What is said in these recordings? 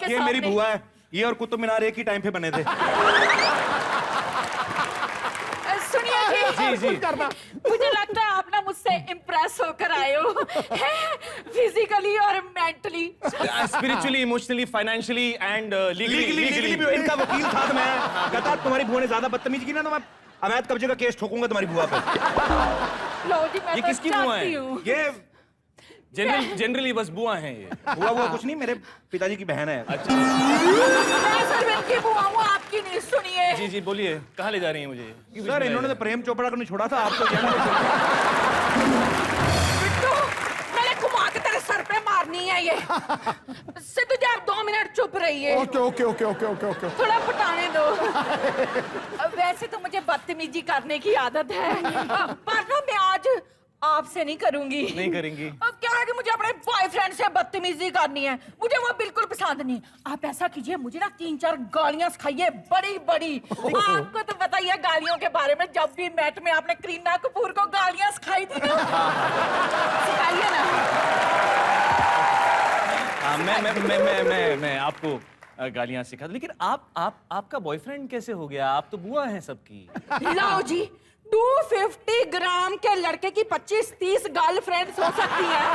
ये मेरी बुआ है, ये और कुतुब मीनार एक ही टाइम पे बने थे। सुनिए जी जी करना। मुझे लगता है आप ना मुझसे इम्प्रेस होकर आए हो, फिजिकली और mentally, spiritually, emotionally, financially and legally भी इनका वकील था। तो मैं कहता तुम्हारी बुआ ने ज्यादा बदतमीजी की ना तो मैं अवैध कब्जे का केस ठोकूंगा तुम्हारी बुआ पे। लो जी मैं ये तो किसकी बुआ चाहती है? हूँ। ये जनरली बस बुआ हैं ये। बुआ कुछ नहीं, मेरे पिताजी की बहन है। अच्छा मैं सर इनकी बुआ हूँ, आपकी नहीं। सुनिए जी जी बोलिए, कहाँ ले जा रही हैं मुझे? सर इन्होंने तो प्रेम चोपड़ा को नहीं छोड़ा था, आपको बिट्टू, मैंने घुमा के तेरे सर पे मारनी है ये। सिद्धू जी आप 2 मिनट चुप रहिए। ओके। थोड़ा पटाने दो। वैसे तो मुझे बदतमीजी करने की आदत है, पर ना मैं आज आपसे नहीं करूंगी। नहीं करेंगी? अब क्या है कि मुझे अपने बॉयफ्रेंड से बदतमीजी करनी है, मुझे वो बिल्कुल पसंद नहीं। आप ऐसा कीजिए, मुझे ना 3-4 गालियां सिखाइए, बड़ी बड़ी। आपको तो पता ही है गालियों के बारे में, जब भी मैट में आपने करीना कपूर को गालियां सिखाई थी ना। सिखाइए ना। मैं आपको गालियां सिखा दूं, लेकिन आपका बॉयफ्रेंड कैसे हो गया? आप तो बुआ हैं सबकी। लाओ जी, 250 ग्राम के लड़के की 25-30 गर्लफ्रेंड्स हो सकती है,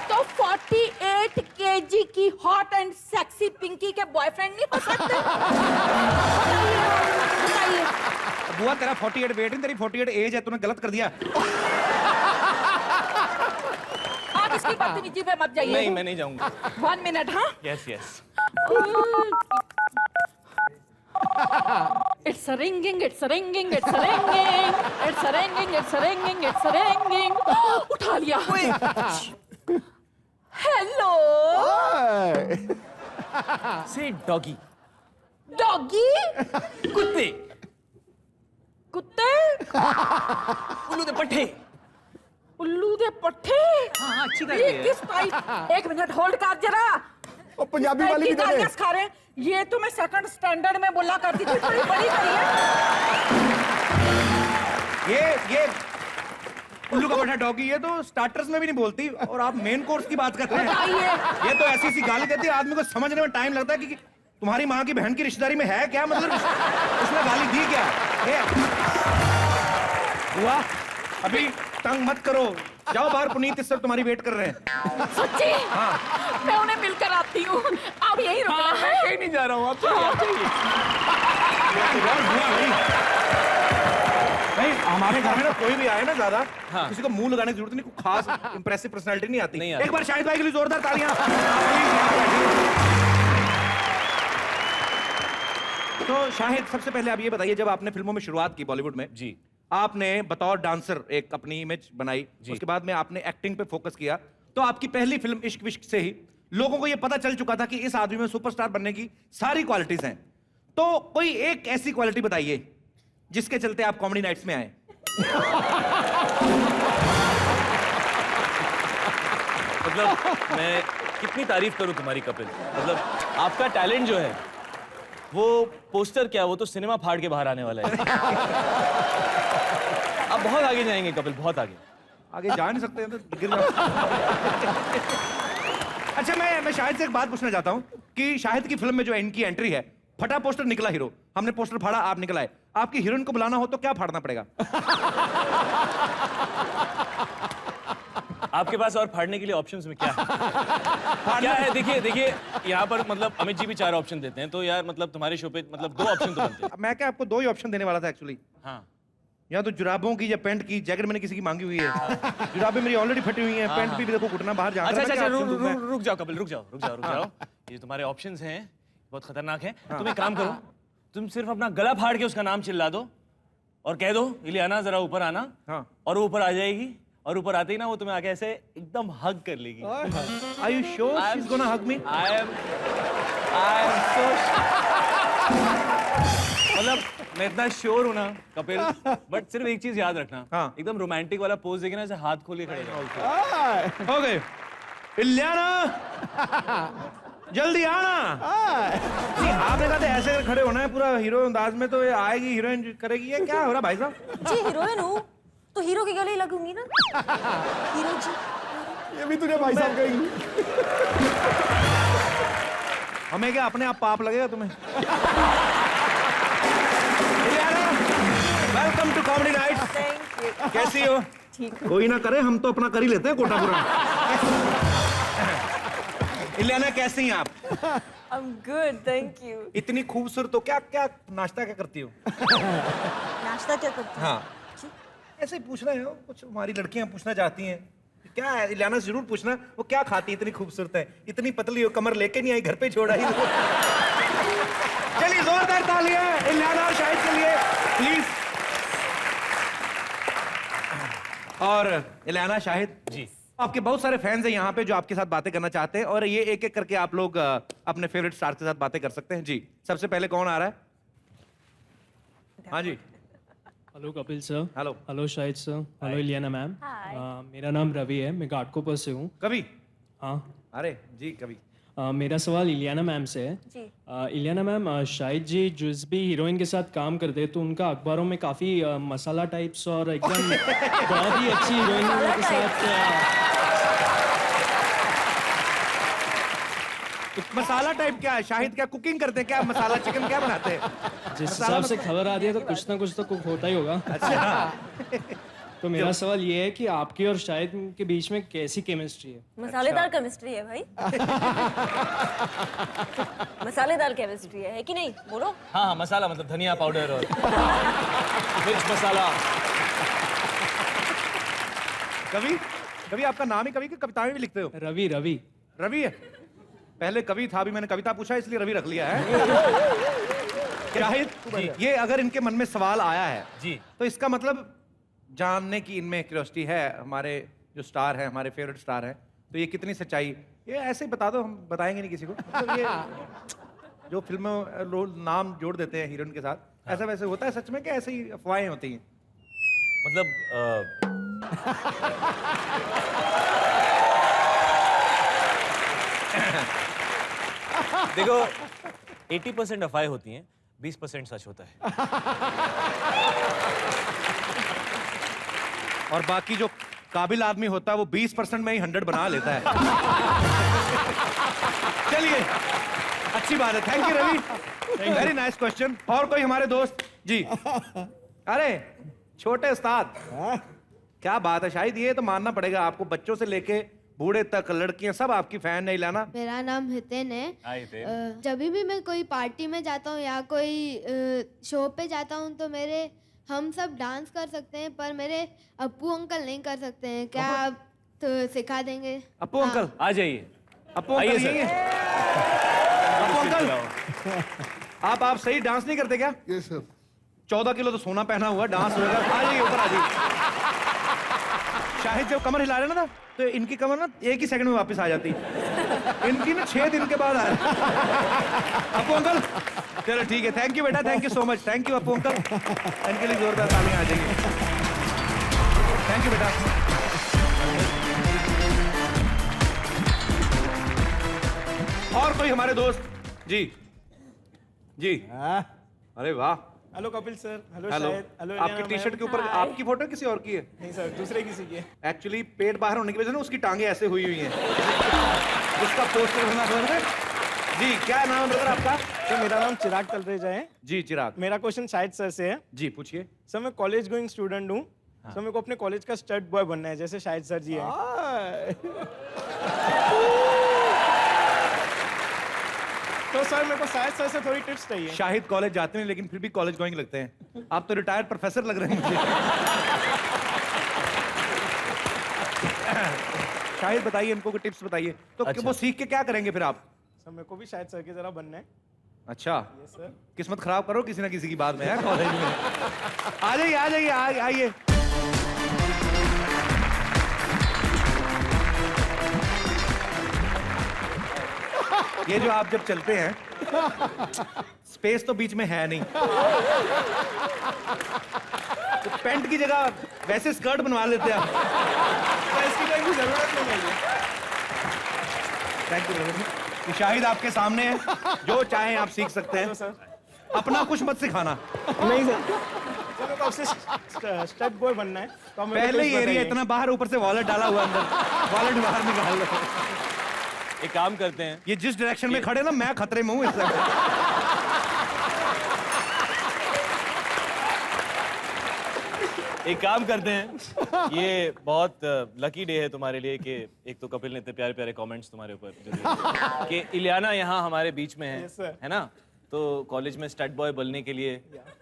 तो 48 केजी की हॉट एंड सेक्सी पिंकी के बॉयफ्रेंड नहीं हो सकते? बताइए। बुआ तेरा 48 वेट नहीं, तेरी 48 एज है, तूने गलत कर दिया। आप इसकी बदतमीजी पे मत जाइए। नहीं मैं नहीं जाऊंगा। 1 मिनट। हाँ yes yes. It's a ringing, it's a ringing, it's a ringing, it's a ringing, it's a ringing, it's a ringing. उठा लिया। हेलो। से डॉगी। डॉगी? कुत्ते। कुत्ते? उल्लू दे पट्टे। उल्लू दे पट्टे? हाँ अच्छी ये किस टाइप? 1 मिनट होल्ड कर जरा। और पंजाबी वाली भी दे। खा रहे हैं। ये तो मैं सेकंड स्टैंडर्ड में बोला करती थी, थोड़ी बड़ी करिए। ये उल्लू का बड़ा डॉगी, ये तो स्टार्टर्स में भी नहीं बोलती और आप मेन कोर्स की बात कर रहे हैं। ये तो ऐसी सी गाली देती है, आदमी को समझने में टाइम लगता है कि तुम्हारी माँ की बहन की रिश्तेदारी में है क्या, मतलब उसने गाली दी क्या? हुआ अभी तंग मत करो, जाओ बाहर, पुनीत इस सब तुम्हारी वेट कर रहे हैं। सच्ची? हाँ मैं उन्हें मिलकर आती हूँ, अब यही रुकना है। कहीं नहीं जा रहा हूँ, आप नहीं, हमारे घर में ना कोई भी आए ना ज्यादा, हाँ। किसी को मुंह लगाने की जरूरत नहीं, कोई खास इंप्रेसिव पर्सनालिटी नहीं आती। नहीं आती। एक बार शाहिद भाई के लिए जोरदार तालियां। तो शाहिद, सबसे पहले आप ये बताइए, जब आपने फिल्मों में शुरुआत की बॉलीवुड में जी, आपने बतौर डांसर एक अपनी इमेज बनाई, उसके बाद में आपने एक्टिंग पे फोकस किया, तो आपकी पहली फिल्म इश्क विश्क से ही लोगों को ये पता चल चुका था कि इस आदमी में सुपरस्टार बनने की सारी क्वालिटीज हैं। तो कोई एक ऐसी क्वालिटी बताइए जिसके चलते आप कॉमेडी नाइट्स में आए। मतलब मैं कितनी तारीफ करूं तुम्हारी कपिल, मतलब आपका टैलेंट जो है वो पोस्टर क्या, वो तो सिनेमा फाड़ के बाहर आने वाला है। आप बहुत आगे जाएंगे कपिल, बहुत आगे। आगे जा नहीं सकते हैं तो गिर जाओ। अच्छा, मैं शाहिद से एक बात पूछना चाहता हूं कि शाहिद की फिल्म में जो इनकी एंट्री है, फटा पोस्टर निकला हीरो, हमने पोस्टर फाड़ा, आप निकला है, आपकी हीरोइन को बुलाना हो तो क्या फाड़ना पड़ेगा? आपके पास और फाड़ने के लिए ऑप्शंस में क्या है? क्या है? देखिए यहाँ पर मतलब अमित जी भी 4 ऑप्शन देते हैं, तो यार मतलब तुम्हारे शो पे मतलब 2 ऑप्शन तो बनते हैं। मैं क्या आपको 2 ही ऑप्शन देने वाला था एक्चुअली। हाँ, या तो जुराबों की या पैंट की, जैकेट मैंने किसी की मांगी हुई है, जुराबें मेरी ऑलरेडी फटी हुई हैं, पैंट भी देखो घुटना बाहर जा रहा है। अच्छा, रुक जाओ कपिल, रुक जाओ। ये तुम्हारे ऑप्शंस हैं, बहुत खतरनाक है। तुम एक काम करो, तुम सिर्फ अपना गला फाड़ के उसका नाम चिल्ला दो और कह दो इलियाना जरा ऊपर आना। हाँ। और वो ऊपर आ जाएगी, और ऊपर आते ही ना वो तुम्हें आके ऐसे एकदम हग कर लेगी। Are you sure she's gonna hug me? I am so मतलब मैं इतना श्योर हूं ना कपिल, बट सिर्फ एक चीज याद रखना। हाँ। एकदम रोमांटिक वाला पोज देखे ना, ऐसे हाथ खोल के खड़े रहना। ओके, इलियाना जल्दी आना। आपने कहा था ऐसे खड़े होना है पूरा हीरो अंदाज में, तो ये आएगी हीरोइन करेगी, ये क्या हो रहा भाई साहब? जी हीरोइन हूँ तो हीरो के गले लगूंगी ना। हीरो जी, ये भी तुझे भाई साहब कहेंगी। हमें क्या अपने आप पाप लगेगा तुम्हें? Welcome to comedy nights. Thank you. कैसी हो? ठीक। कोई ना करे, हम तो अपना कर ही लेते हैं कोटा पूरा। इलियाना कैसी हैं आप? I'm good, thank you. इतनी खूबसूरत हो, क्या क्या नाश्ता क्या करती हो? नाश्ता क्या करती हो? हाँ, ऐसे ही पूछना है, कुछ हमारी लड़कियां पूछना चाहती हैं। क्या है इलियाना से जरूर पूछना, वो क्या खाती है, इतनी खूबसूरत है, इतनी पतली हो, कमर लेके नहीं आई, घर पे छोड़ आई। चलिए जोरदार तालियां इलियाना और शाहिद के लिए प्लीज। और इलियाना, शाहिद जी। आपके बहुत सारे फैंस हैं यहाँ पे जो आपके साथ बातें करना चाहते हैं, और ये एक एक करके आप लोग अपने फेवरेट स्टार के साथ बातें कर सकते हैं। जी, सबसे पहले कौन आ रहा है? हाँ जी। Hello Kapil sir. Hello. Hello Shahid sir. Hello Ileana ma'am. मेरा नाम रवि है, मैं घाटकोपर से हूँ। कभी? हाँ। अरे जी, कभी। मेरा सवाल इलियाना मैम से है। जी। इलियाना मैम, शाहिद जी जिस भी हीरोइन के साथ काम करते हैं तो उनका अखबारों में काफ़ी मसाला टाइप्स और एकदम बहुत ही अच्छी हीरोइनों के साथ मसाला टाइप क्या है? शाहिद क्या कुकिंग करते हैं क्या? मसाला चिकन क्या बनाते हैं? जिस हिसाब से खबर आ रही है तो कुछ ना कुछ तो कुक होता ही होगा। अच्छा। तो मेरा सवाल ये है कि आपकी और शाहिद के बीच में कैसी केमिस्ट्री है? मसालेदार केमिस्ट्री है भाई। मसालेदार केमिस्ट्री है कि नहीं? बोलो। हाँ हाँ, मसाला मतलब धनिया पाउडर और मिर्च मसाला। कवि, कवि आपका नाम ही कवि की कविताएं भी लिखते हो? रवि। रवि। रवि है? पहले कवि था, अभी मैंने कविता पूछा इसलिए रवि रख लिया है। शाहिद, ये अगर इनके मन में सवाल आया है जी, तो इसका मतलब जानने की इनमें क्यूरियोसिटी है। हमारे जो स्टार हैं, हमारे फेवरेट स्टार हैं, तो ये कितनी सच्चाई, ये ऐसे ही बता दो, हम बताएंगे नहीं किसी को। मतलब ये जो फिल्मों लोग नाम जोड़ देते हैं हीरोइन के साथ, ऐसा वैसे होता है सच में कि ऐसे ही अफवाहें होती हैं? मतलब देखो 80% अफवाहें होती हैं, 20% सच होता है। और बाकी जो काबिल आदमी होता है वो 20% में ही 100 बना लेता है। चलिए, अच्छी बात है। Thank you Ravi, very nice question. और कोई हमारे दोस्त? जी। अरे छोटे उस्ताद, क्या बात है शाहिद, ये तो मानना पड़ेगा आपको, बच्चों से लेके बूढ़े तक लड़कियां सब आपकी फैन है। इलियाना? मेरा नाम हितेन है। हाय हितेन। जब भी मैं कोई पार्टी में जाता हूँ या कोई शो पे जाता हूँ तो हम सब डांस कर सकते हैं, पर मेरे अप्पू अंकल नहीं कर सकते हैं। क्या आप तो सिखा देंगे? अप्पू अंकल आ जाइए। अप्पू अंकल आइए यही सर। है? अप्पू अंकल, आप सही डांस नहीं करते क्या? Yes sir. 14 किलो तो सोना पहना हुआ, डांस होगा। आ जाइए, ऊपर आ जाइए। शाहिद जब कमर हिला रहे ना तो इनकी कमर ना 1 ही सेकंड में वापस आ जाती, इनकी ना 6 दिन के बाद आ अप्पू अंकल। चलो ठीक है, थैंक यू बेटा, thank you so much, thank you Appu uncle. इनके लिए जोरदार तालियां आ जाएंगी। थैंक यू बेटा। और कोई हमारे दोस्त? जी जी। अरे वाह। Hello Kapil sir. Hello hello. Shahid. Hello आपकी टी शर्ट के ऊपर आपकी फोटो किसी और की है? नहीं सर, दूसरे किसी की है। एक्चुअली पेट बाहर होने की वजह से ना उसकी टांगे ऐसे हुई हुई हैं। उसका पोस्टर होना समझ रहे? जी, क्या नाम है ब्रदर आपका? सर मेरा नाम चिराग तलरेजा है। जी चिराग। मेरा क्वेश्चन शाहिद सर से है। जी पूछिए। सर मैं कॉलेज गोइंग स्टूडेंट हूँ। सर मेरे को अपने कॉलेज का स्टड बॉय बनना है, जैसे शाहिद सर जी है। तो सर मेरे को शाहिद सर से थोड़ी टिप्स चाहिए। शाहिद कॉलेज जाते हैं लेकिन फिर भी कॉलेज गोइंग लगते हैं। आप तो रिटायर्ड प्रोफेसर लग रहे हैं मुझे। शाहिद बताइए, इनको कोई टिप्स बताइए। तो अच्छा। वो सीख के क्या करेंगे फिर आप? सर मेरे को भी शाहिद सर की तरह बनना है। अच्छा, यस सर। किस्मत खराब करो किसी ना किसी की बाद में है कॉलेज में। आ जाइए, आ जाइए, आइए। ये जो आप जब चलते हैं, स्पेस तो बीच में है नहीं, तो पेंट की जगह वैसे स्कर्ट बनवा लेते हैं आप। सर इसकी कोई भी जरूरत नहीं है। Thank you. शाहिद आपके सामने है, जो चाहे आप सीख सकते हैं। सर अपना कुछ मत सिखाना। नहीं सर, सर मेरे को आपसे स्टड बॉय बनना है। तो आप मेरे को पहले ही tips एरिया बताइए। इतना बाहर, ऊपर से वॉलेट डाला हुआ अंदर, वॉलेट बाहर निकाल लो। एक काम करते हैं, ये जिस डायरेक्शन में खड़े ना, मैं खतरे में हूँ इस समय। एक काम करते हैं, ये बहुत लकी डे है तुम्हारे लिए कि एक तो कपिल ने इतने प्यारे प्यारे कमेंट्स तुम्हारे ऊपर जो दिए कि इलियाना यहाँ हमारे बीच में है, Yes, sir. है ना? तो कॉलेज में स्टड बॉय बनने के लिए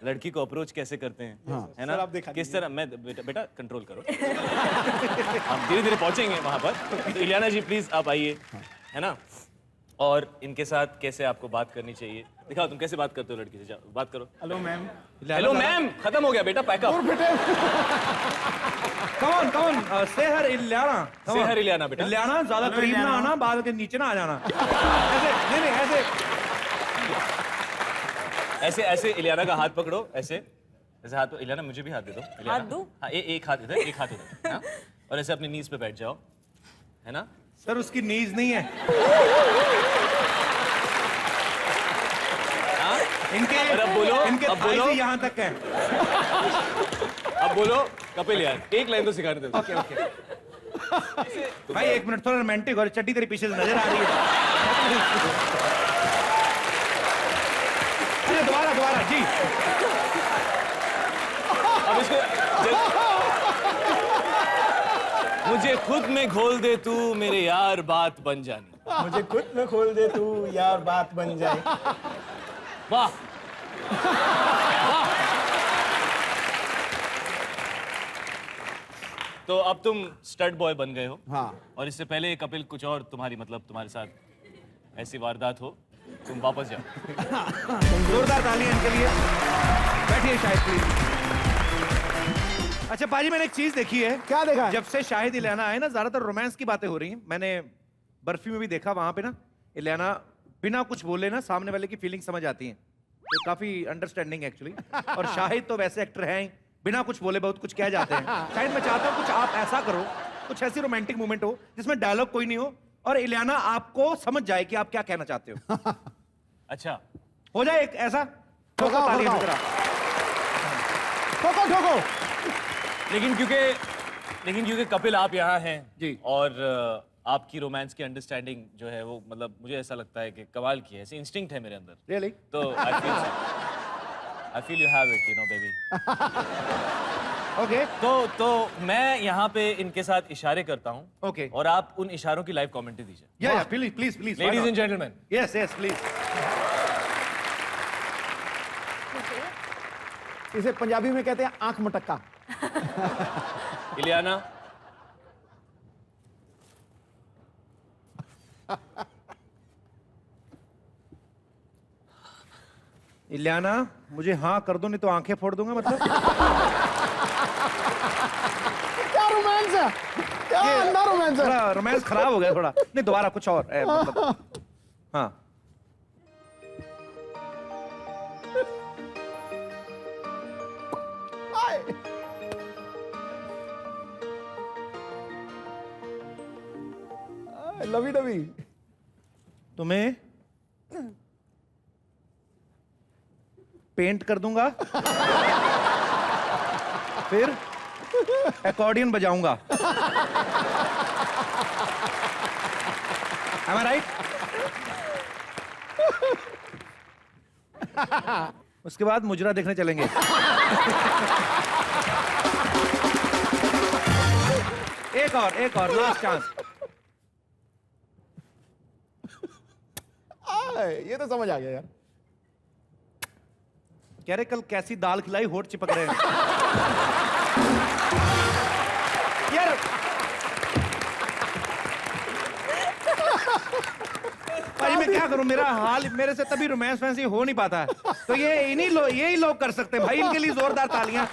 लड़की को अप्रोच कैसे करते हैं, है ना? Sir, आप दिखा किस तरह, मैं बेटा कंट्रोल करो, हम धीरे धीरे पहुंचेंगे वहां पर। तो इलियाना जी प्लीज आप आइए, है ना? और इनके साथ कैसे आपको बात करनी चाहिए, दिखाओ तुम कैसे बात करते हो लड़की से, जाओ बात करो। Hello ma'am. हेलो मैम, खत्म हो गया बेटा, पैकअप। कौन कौन सेहर इलियाना, सेहर इलियाना बेटा। इलियाना ज्यादा करीब ना आना, बाद के नीचे ना आ जाना। ऐसे नहीं नहीं ऐसे ऐसे ऐसे इलियाना का हाथ पकड़ो, ऐसे ऐसे हाथ, इलियाना मुझे भी हाथ दे दो। इलियाना। हाथ दूं? हाँ, एक हाथ इधर, एक हाथ उधर, हाँ? और ऐसे अपनी नीज पे बैठ जाओ, है ना? सर उसकी नीज नहीं है, हाँ? इनके और अब बोलो, इनके अब थाई बोलो। से यहाँ तक है। अब बोलो कपिल यार, एक लाइन तो सिखाने दो। ओके ओके भाई एक मिनट, थोड़ा रोमांटिक और चड्डी तेरे पीछे से नजर आ रही है। अरे दोबारा दोबारा जी। अब इसको मुझे खुद में घोल दे तू, मेरे यार बात बन जानी। मुझे खुद में खोल दे तू, यार बात बन जाए। वाह वाह। तो अब तुम स्टड बॉय बन गए हो। हाँ। और इससे पहले कपिल कुछ और तुम्हारी मतलब तुम्हारे साथ ऐसी वारदात हो, तुम वापस जाओ। जोरदार तालियां इनके लिए। बैठिए शाहिद प्लीज। अच्छा पाजी, मैंने एक चीज देखी है। क्या देखा है? जब से शाहिद इलियाना आए ना, ज्यादातर रोमांस की बातें हो रही हैं। मैंने बर्फी में भी देखा, वहां पे ना इलियाना बिना कुछ बोले ना सामने वाले की फीलिंग समझ आती है, तो काफी अंडरस्टैंडिंग एक्चुअली। और शाहिद तो वैसे एक्टर हैं ही, बिना कुछ बोले बहुत कुछ कह जाते हैं। शाहिद मैं चाहता हूँ कुछ आप ऐसा करो, कुछ ऐसी रोमांटिक मोमेंट हो जिसमें डायलॉग कोई नहीं हो और इलियाना आपको समझ जाए कि आप क्या कहना चाहते हो। अच्छा, हो जाए एक ऐसा। ठोको ठोकाओ, तालियां ठोकाओ। जरा। ठोको ठोको। लेकिन क्योंकि कपिल आप यहाँ हैं जी। और आपकी रोमांस की अंडरस्टैंडिंग जो है वो मतलब मुझे ऐसा लगता है कि कमाल की है, ऐसी इंस्टिंक्ट है मेरे अंदर। Really? तो I feel you have it, you know, baby. Okay. तो मैं यहाँ पे इनके साथ इशारे करता हूँ। Okay. और आप उन इशारों की लाइव कमेंट्री दीजिए। Yeah, please, please, please. Ladies and gentlemen. Yes, yes, please. इसे पंजाबी में कहते हैं आंख मटक्का। इलियाना, इलियाना, मुझे हाँ कर दो नहीं तो आंखें फोड़ दूंगा मतलब। क्या रोमांस है, क्या अंधा रोमांस है। थोड़ा रोमांस खराब हो गया थोड़ा। नहीं दोबारा कुछ और मतलब। हाँ। Lovey dovey. तुम्हें पेंट कर दूंगा, फिर एकॉर्डियन बजाऊंगा। Am I right? उसके बाद मुजरा देखने चलेंगे। एक और लास्ट चांस। ये तो समझ आ गया यार। कह रहे कल कैसी दाल खिलाई, होठ चिपक रहे हैं। यार भाई मैं क्या करूं, मेरा हाल, मेरे से तभी रोमांस फैंसी हो नहीं पाता है। तो ये यही लोग कर सकते हैं भाई, इनके लिए जोरदार तालियां।